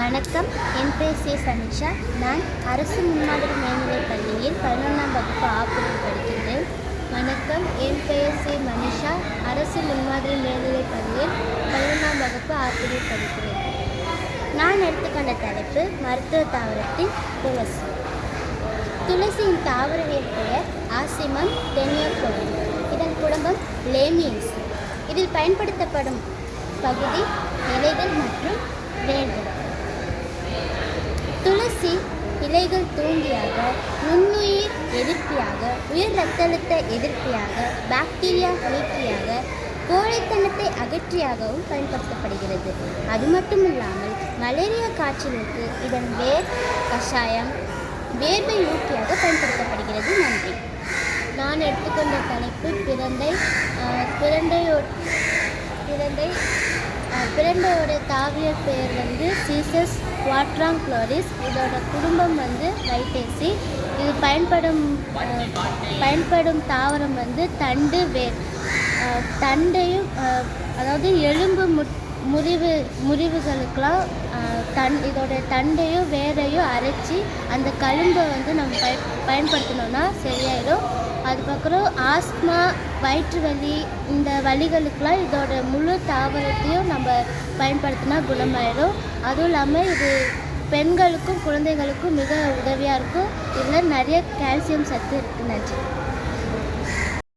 வணக்கம், என் பெயர் சி. சமீக்ஷா. நான் அரசு முன்மாதிரி மேல்நிலைப் பள்ளியில் 11ஆம் வகுப்பு ஆப்பிரிவில் படிக்கின்றேன். வணக்கம், என் பெயர் சி. மனிஷா. அரசு முன்மாதிரி மேல்நிலைப் பள்ளியில் 11ஆம் வகுப்பு ஆப்பிரிவில் படிக்கிறேன். நான் எடுத்துக்கொண்ட தலைப்பு மருத்துவ தாவரத்தின் துளசி. துளசியின் தாவரவியல் பெயர் ஆசிமம் டெனியோஃப்ளோரம். இதன் குடும்பம் லேமியேசி. இதில் பயன்படுத்தப்படும் பகுதி இலைகள் மற்றும் வேர்கள். துளசி இலைகள் தூண்டியாக, நுண்ணுயிர் எதிர்ப்பியாக, உயர் இரத்த அழுத்த எதிர்ப்பியாக, பாக்டீரியா நீக்கியாக, கோழைத்தனத்தை அகற்றியாகவும் பயன்படுத்தப்படுகிறது. அது மட்டுமில்லாமல் மலேரியா காய்ச்சலுக்கு இதன் வேர் கஷாயம் வேர்வை ஊக்கியாக பயன்படுத்தப்படுகிறது. நன்றி. நான் எடுத்துக்கொண்ட தலைப்பு பிரண்டையோட தாவியல் பெயர் சீசஸ் குவாட்ராங்குளோரிஸ். இதோட குடும்பம் வைட்டேசி. இது பயன்படும் தாவரம் தண்டு வேர். தண்டையும் அதாவது எலும்பு முறிவுகளுக்கெல்லாம் இதோட தண்டையும் வேரையும் அரைச்சி அந்த கழும்பை நம்ம பயன்படுத்தினோன்னா சரியாயிடும். அதுக்கப்புறம் ஆஸ்மா, வயிற்று வலி, இந்த வலிகளுக்கெல்லாம் இதோட முழு தாவரத்தையும் நம்ம பயன்படுத்தினா குணமாயிடும். அதுவும் இல்லாமல் இது பெண்களுக்கும் குழந்தைகளுக்கும் மிக உதவியாக இருக்கும். இதில் நிறைய கால்சியம் சத்து இருக்குது. நன்றி.